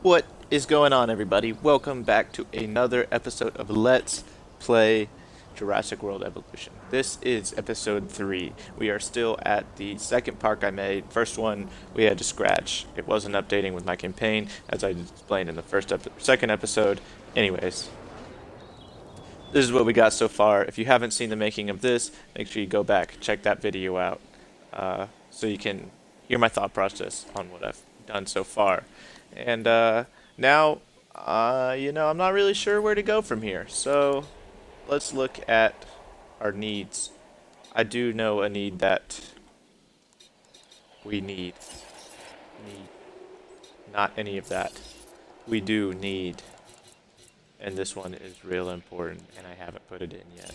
What is going on, everybody? Welcome back to another episode of Let's Play Jurassic World Evolution. This is episode 3. We are still at the second park I made. First one we had to scratch. It wasn't updating with my campaign, as I explained in the second episode. Anyways, this is what we got so far. If you haven't seen the making of this, make sure you go back, check that video out, so you can hear my thought process on what I've done so far. And now, I'm not really sure where to go from here. So let's look at our needs. I do know a need that we need. Need. Not any of that. We do need. And this one is real important, and I haven't put it in yet.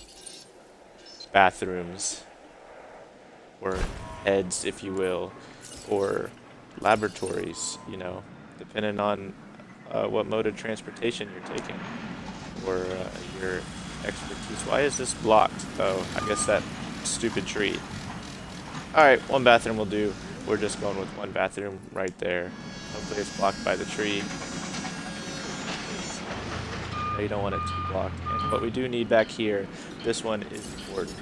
Bathrooms. Or heads, if you will. Or laboratories, depending on what mode of transportation you're taking, or your expertise. Why is this blocked? Oh, I guess that stupid tree. Alright, one bathroom will do. We're just going with one bathroom right there. Hopefully it's blocked by the tree. No, you don't want it to be blocked. And what we do need back here, this one is important.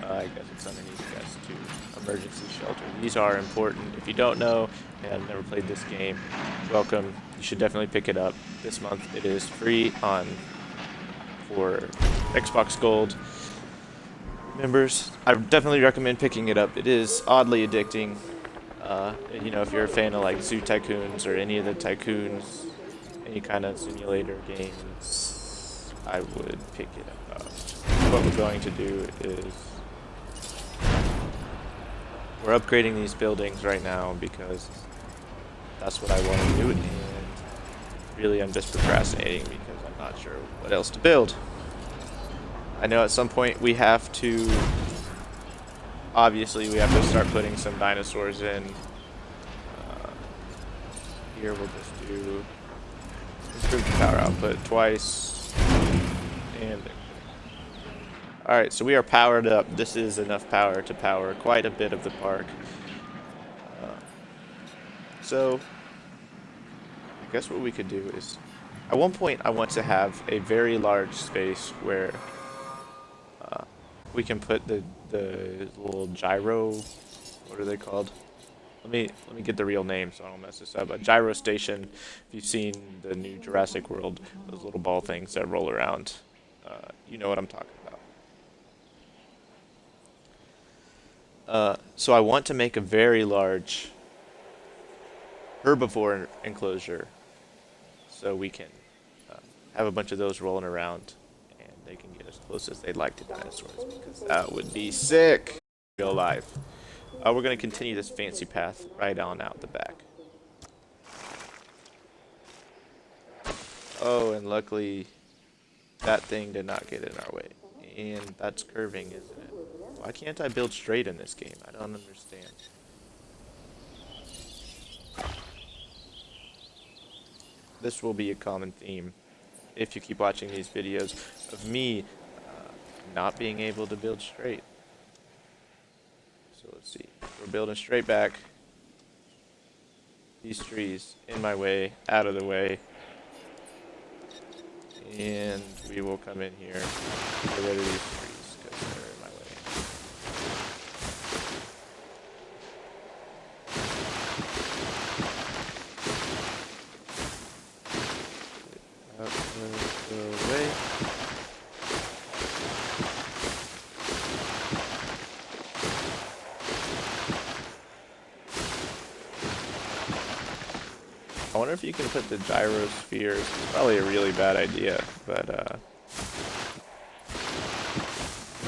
I guess it's underneath guest to emergency shelter. These are important. If you don't know and have never played this game, welcome. You should definitely pick it up. This month it is free for Xbox Gold members. I definitely recommend picking it up. It is oddly addicting. If you're a fan of like Zoo Tycoons or any of the tycoons, any kind of simulator games, I would pick it up. What we're going to do is we're upgrading these buildings right now because that's what I want to do, and really I'm just procrastinating because I'm not sure what else to build. I know at some point we have to, obviously we have to start putting some dinosaurs in. Here we'll just do improve the power output twice, and alright, so we are powered up. This is enough power to power quite a bit of the park. So, I guess what we could do is, at one point I want to have a very large space where we can put the little gyro, what are they called? Let me get the real name so I don't mess this up. A gyro station. If you've seen the new Jurassic World, those little ball things that roll around, you know what I'm talking about. So I want to make a very large herbivore enclosure so we can have a bunch of those rolling around and they can get as close as they'd like to dinosaurs, because that would be sick. Real life. We're going to continue this fancy path right on out the back. Oh, and luckily that thing did not get in our way. And that's curving, isn't it? Why can't I build straight in this game? I don't understand. This will be a common theme if you keep watching these videos of me not being able to build straight. So let's see. We're building straight back. These trees in my way, out of the way. And we will come in here and get rid of these trees because they're in my way. Out of the way. I wonder if you can put the gyrospheres. It's probably a really bad idea, but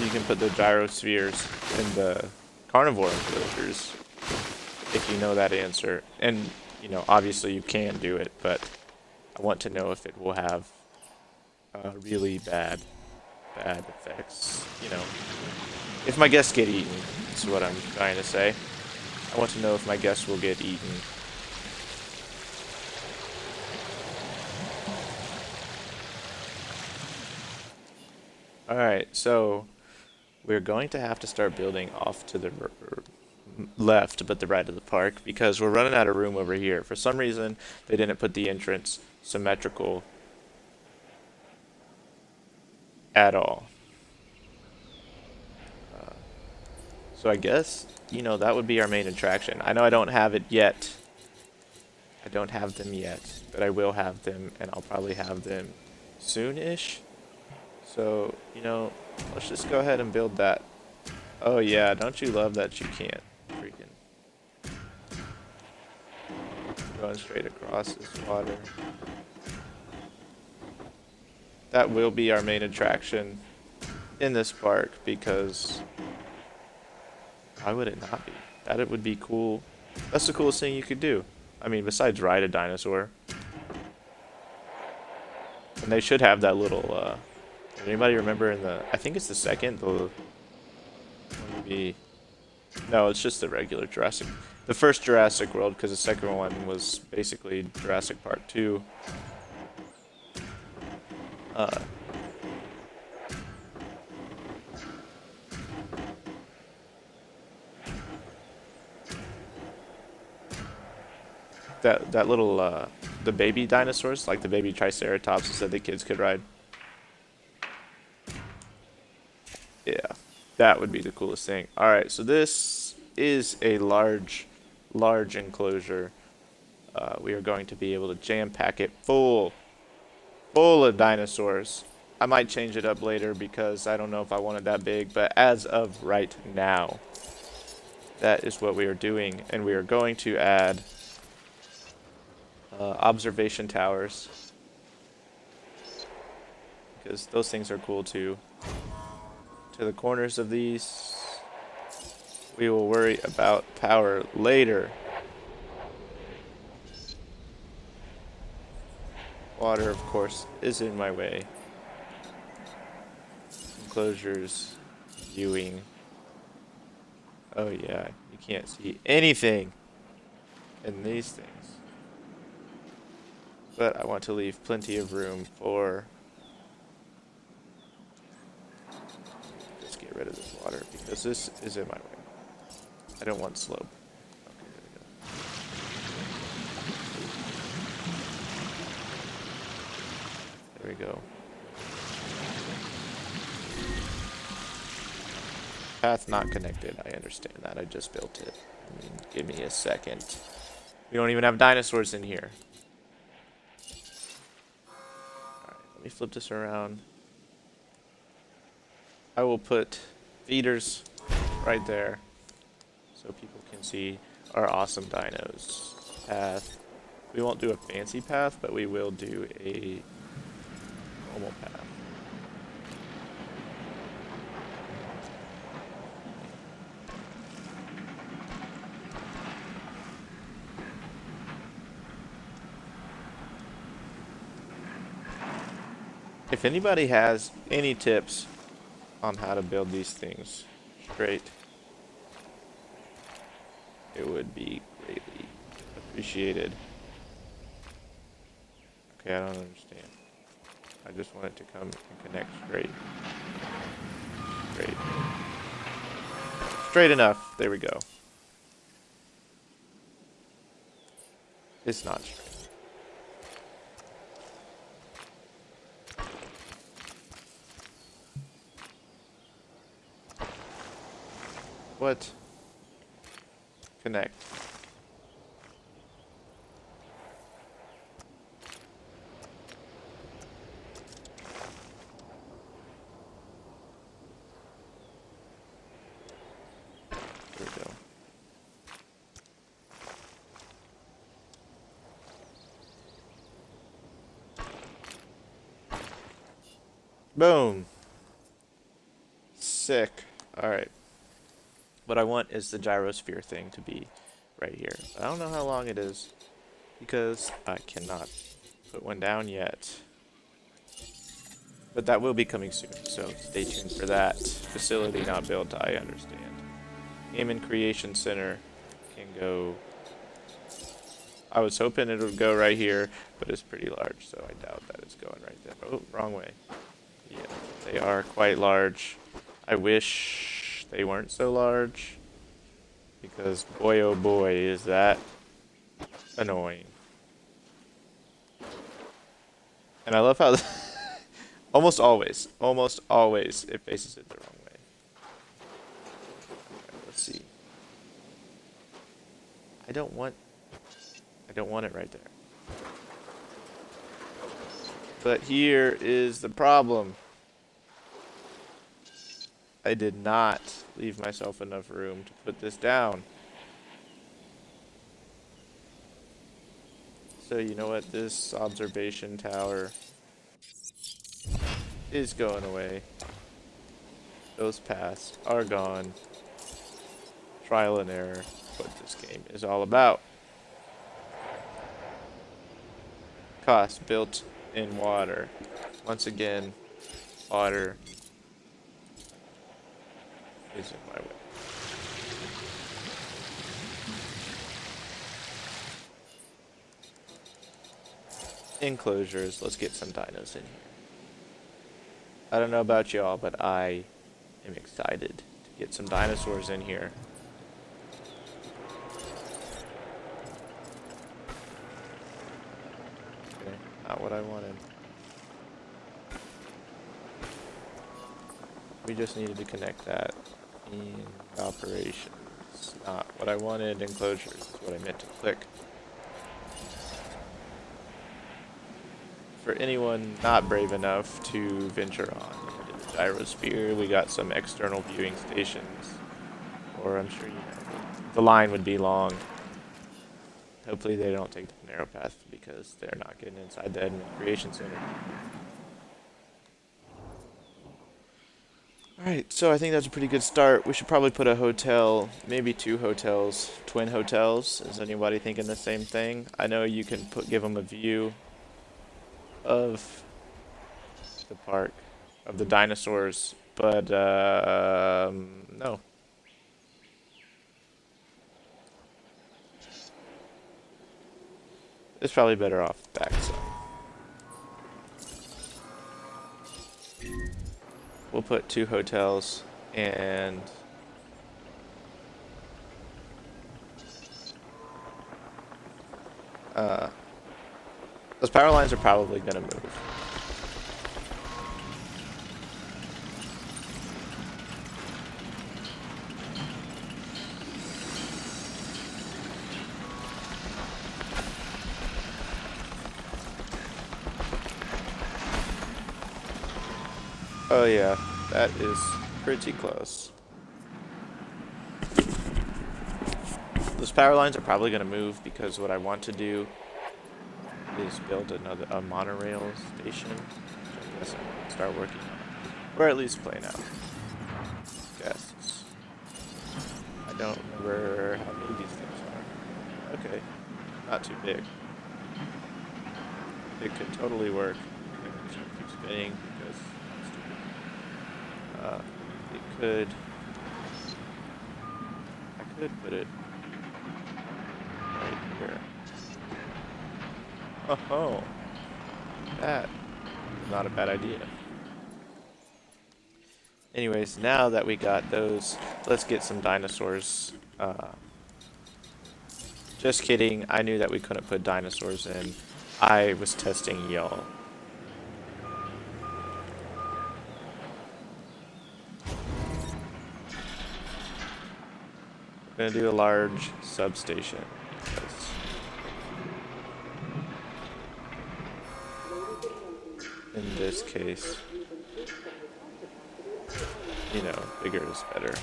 you can put the gyrospheres in the carnivore enclosures if you know that answer. And, obviously you can do it, but I want to know if it will have really bad effects. If my guests get eaten, is what I'm trying to say. I want to know if my guests will get eaten. Alright, so we're going to have to start building off to the left, but the right of the park, because we're running out of room over here. For some reason, they didn't put the entrance symmetrical at all. So I guess, that would be our main attraction. I know I don't have it yet. I don't have them yet, but I will have them, and I'll probably have them soon-ish. So, let's just go ahead and build that. Oh yeah, don't you love that you can't freaking going straight across this water. That will be our main attraction in this park, because why would it not be? That it would be cool. That's the coolest thing you could do. I mean, besides ride a dinosaur. And they should have that little, anybody remember I think it's the second, no, it's just the regular Jurassic. The first Jurassic World, because the second one was basically Jurassic Park 2. That little, the baby dinosaurs, like the baby Triceratops that the kids could ride. Yeah, that would be the coolest thing. Alright, so this is a large enclosure. We are going to be able to jam pack it full of dinosaurs. I might change it up later because I don't know if I want it that big, but as of right now, that is what we are doing, and we are going to add observation towers, because those things are cool too. To the corners of these, we will worry about power later. Water, of course, is in my way. Enclosures, viewing. Oh yeah, you can't see anything in these things. But I want to leave plenty of room for... Just get rid of this water, because this is in my way. I don't want slope. Okay, there we go. There we go. Path not connected. I understand that. I just built it. Give me a second. We don't even have dinosaurs in here. Let me flip this around. I will put feeders right there so people can see our awesome dinos. Path. We won't do a fancy path, but we will do a normal path. If anybody has any tips on how to build these things straight, it would be greatly appreciated. Okay, I don't understand. I just want it to come and connect straight. Straight enough. There we go. It's not straight. What? Connect. There we go. Boom. Sick. All right. What I want is the gyrosphere thing to be right here. I don't know how long it is because I cannot put one down yet. But that will be coming soon, so stay tuned for that. Facility not built, I understand. Game and Creation Center can go... I was hoping it would go right here, but it's pretty large, so I doubt that it's going right there. Oh, wrong way. Yeah, they are quite large. I wish they weren't so large, Because boy oh boy is that annoying. And I love how almost always it faces it the wrong way. Right, let's see. I don't want it right there. But here is the problem. I did not leave myself enough room to put this down. So you know what? This observation tower is going away. Those past are gone. Trial and error. What this game is all about. Cost built in water. Once again, water is in my way. Enclosures. Let's get some dinos in here. I don't know about y'all, but I am excited to get some dinosaurs in here. Okay, not what I wanted. We just needed to connect that in operations. Not what I wanted. Enclosures is what I meant to click. For anyone not brave enough to venture on into the gyrosphere, we got some external viewing stations. Or I'm sure you know, the line would be long. Hopefully they don't take the narrow path because they're not getting inside the Edmund Creation Center. Alright, so I think that's a pretty good start. We should probably put a hotel, maybe 2 hotels, twin hotels. Is anybody thinking the same thing? I know you can give them a view of the park, of the dinosaurs, but no. It's probably better off back some. We'll put 2 hotels and those power lines are probably gonna move. Oh yeah, that is pretty close. Those power lines are probably gonna move because what I want to do is build a monorail station, which I guess I'm gonna start working on, or at least plan out. Guess. I don't remember how big these things are. Okay, not too big. It could totally work. I'm just gonna keep spinning because it could. I could put it right here. Oh, that is not a bad idea. Anyways, now that we got those, let's get some dinosaurs. Just kidding, I knew that we couldn't put dinosaurs in. I was testing y'all. We're gonna do a large substation. In this case, you know, bigger is better.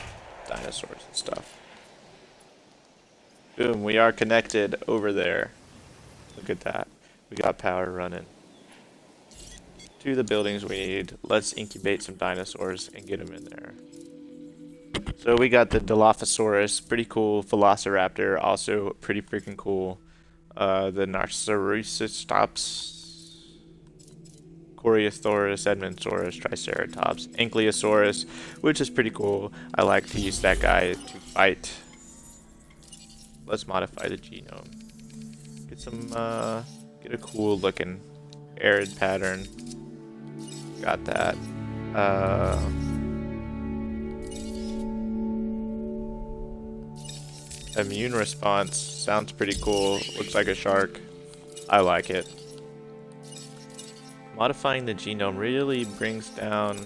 Dinosaurs and stuff. Boom, we are connected over there. Look at that. We got power running to the buildings we need. Let's incubate some dinosaurs and get them in there. So we got the Dilophosaurus, pretty cool. Velociraptor, also pretty freaking cool. The Narcissostops, Coreosaurus, Edmondsaurus, Triceratops, Ankylosaurus, which is pretty cool. I like to use that guy to fight. Let's modify the genome. Get some, get a cool looking arid pattern. Got that. Immune response sounds pretty cool. Looks like a shark. I like it. Modifying the genome really brings down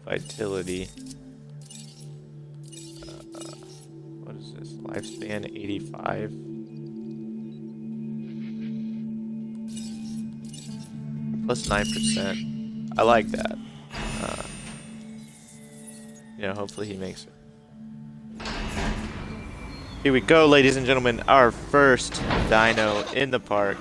vitality. What is this? Lifespan 85. Plus 9%. I like that. Hopefully he makes it. Here we go, ladies and gentlemen. Our first dino in the park.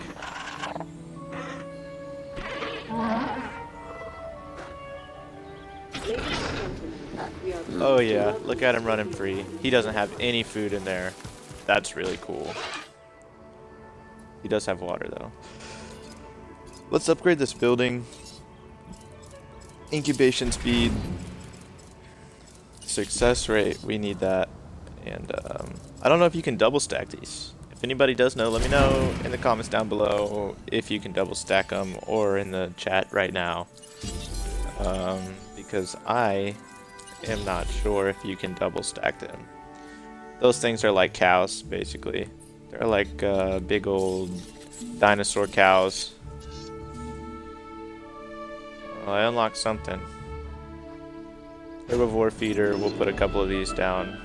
Oh yeah, look at him running free. He doesn't have any food in there. That's really cool. He does have water though. Let's upgrade this building. Incubation speed. Success rate, we need that. And I don't know if you can double stack these. If anybody does know, let me know in the comments down below if you can double stack them, or in the chat right now. Because I am not sure if you can double stack them. Those things are like cows, basically. They're like big old dinosaur cows. Well, I unlocked something. Herbivore feeder, we'll put a couple of these down.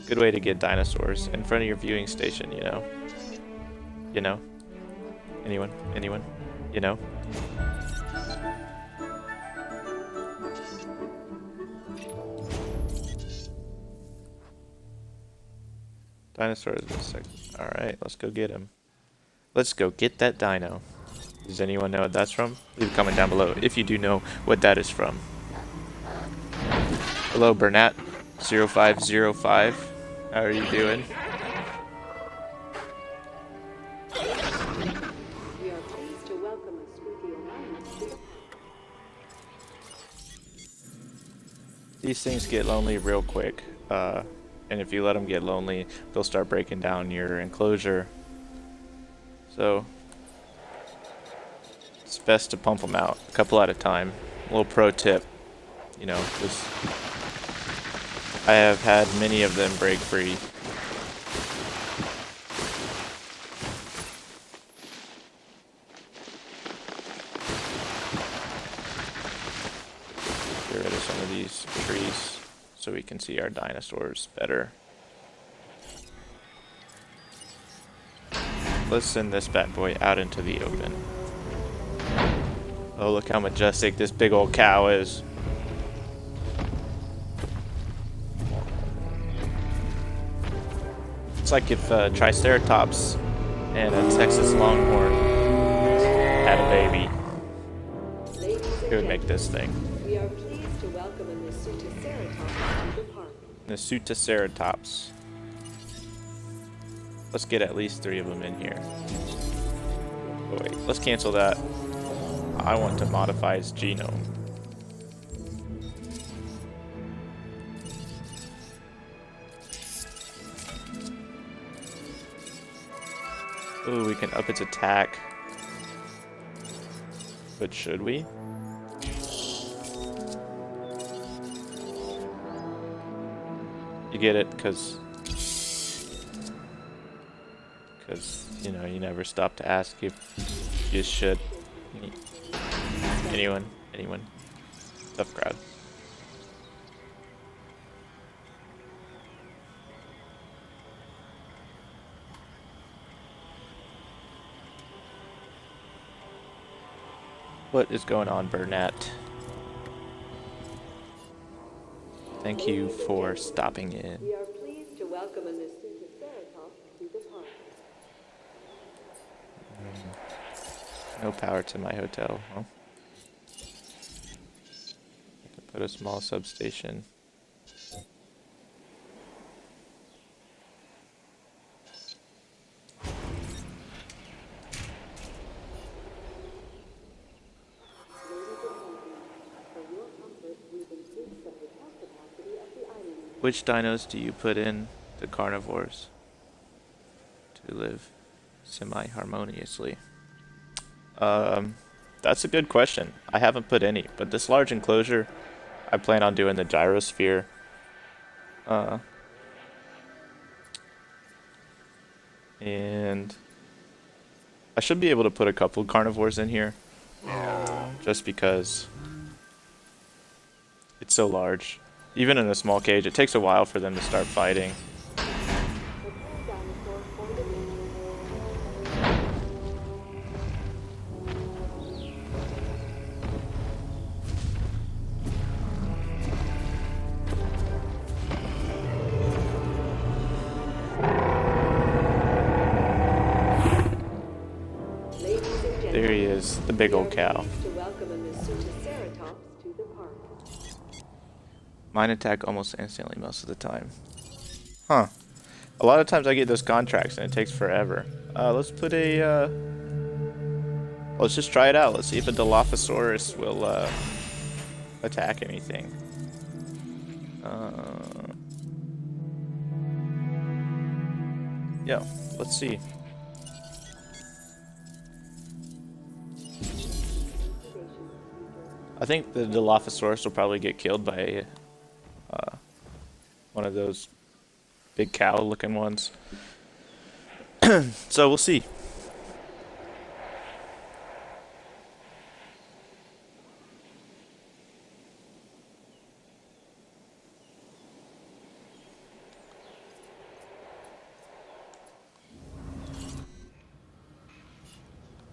Good way to get dinosaurs in front of your viewing station, you know? You know? Anyone? Anyone? You know? Dinosaurs in a second. Alright, let's go get him. Let's go get that dino. Does anyone know what that's from? Leave a comment down below if you do know what that is from. Hello, Bernat 0505. How are you doing? We are pleased to welcome us with the alliance. These things get lonely real quick. And if you let them get lonely, they'll start breaking down your enclosure. So it's best to pump them out a couple at a time. A little pro tip, you know, because I have had many of them break free. Get rid of some of these trees so we can see our dinosaurs better. Let's send this bad boy out into the open. Oh, look how majestic this big old cow is. It's like if Triceratops and a Texas Longhorn had a baby. It would make this thing. We are pleased to welcome a Nasutoceratops to the park. Nasutoceratops. Let's get at least 3 of them in here. Oh wait, let's cancel that. I want to modify his genome. Ooh, we can up its attack. But should we? You get it, because you know, you never stop to ask if you should. Anyone? Tough crowd. What is going on, Bernat? Thank you for stopping in. We are pleased to welcome a Nasutoceratops to the park. No power to my hotel, huh? I can put a small substation. Which dinos do you put in the carnivores to live semi-harmoniously? That's a good question. I haven't put any, but this large enclosure, I plan on doing the gyrosphere Uh, and I should be able to put a couple carnivores in here, just because it's so large. Even in a small cage, it takes a while for them to start fighting. There he is, the big old cow. Mine attack almost instantly most of the time. Huh. A lot of times I get those contracts and it takes forever. Let's put a, let's just try it out. Let's see if a Dilophosaurus will, attack anything. Yeah, let's see. I think the Dilophosaurus will probably get killed by one of those big cow-looking ones. So we'll see.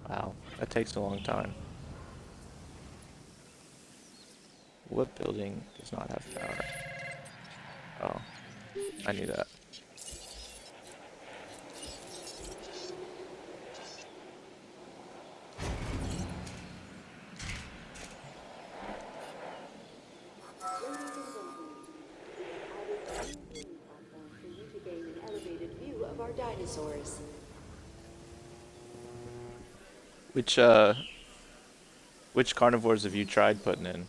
Wow, that takes a long time. What building does not have power? Oh, I knew that. Dinosaurs. Which carnivores have you tried putting in?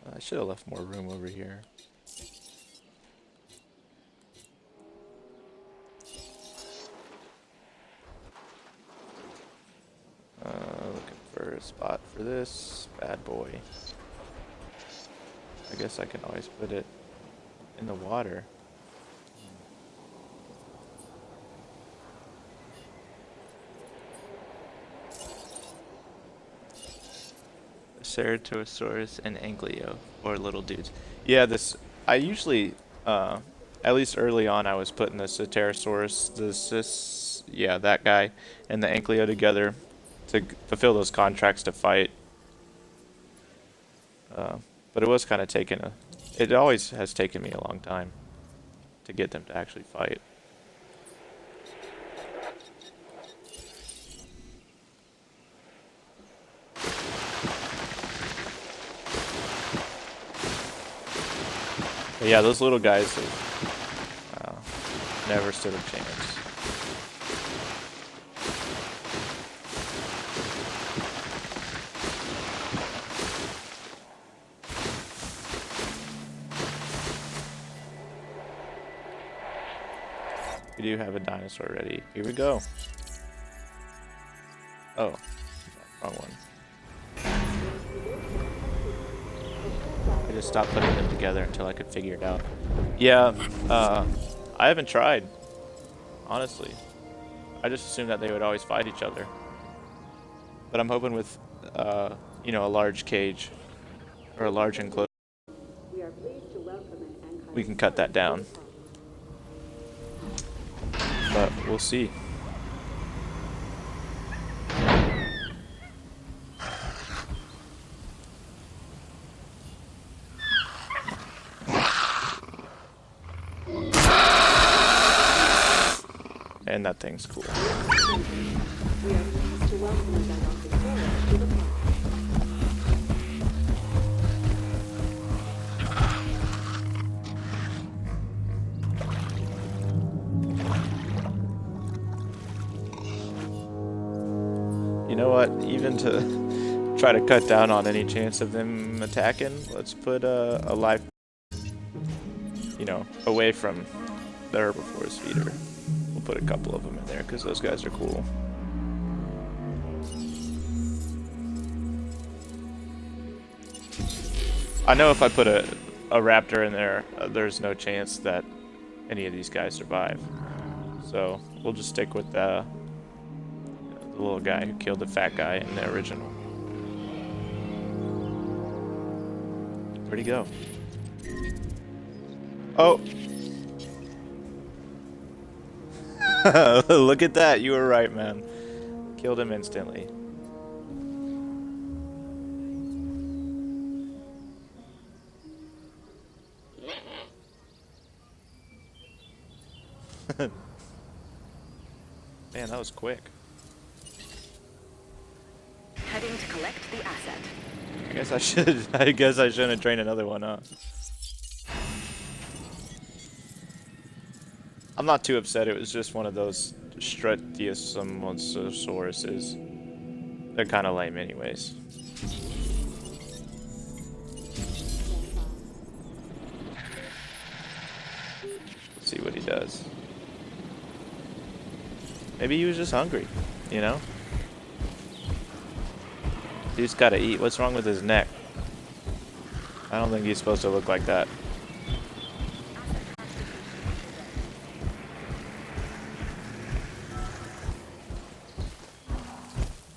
I should have left more room over here. Looking for a spot for this bad boy. I guess I can always put it in the water. Ceratosaurus and Anglio, or little dudes. Yeah, I usually, at least early on, I was putting the Ceratosaurus, yeah, that guy, and the Anglio together to fulfill those contracts to fight. But it was kind of it always has taken me a long time to get them to actually fight. But yeah, those little guys have never stood a chance. We do have a dinosaur ready. Here we go. Oh, wrong one. I just stopped putting them together until I could figure it out. Yeah, I haven't tried, honestly. I just assumed that they would always fight each other. But I'm hoping with, you know, a large cage or a large enclosure, we can cut that down. But we'll see. And that thing's cool. You know what? Even to try to cut down on any chance of them attacking, let's put a live, you know, away from the herbivores feeder. We'll put a couple of them in there because those guys are cool. I know if I put a raptor in there, there's no chance that any of these guys survive. So we'll just stick with the little guy who killed the fat guy in the original. Where'd he go? Oh! Look at that, you were right, man. Killed him instantly. Man, that was quick. Heading to collect the asset. I guess I shouldn't train another one, huh? I'm not too upset. It was just one of those Stratiosauruses. They're kind of lame anyways. Let's see what he does. Maybe he was just hungry, you know? Dude's gotta eat. What's wrong with his neck? I don't think he's supposed to look like that.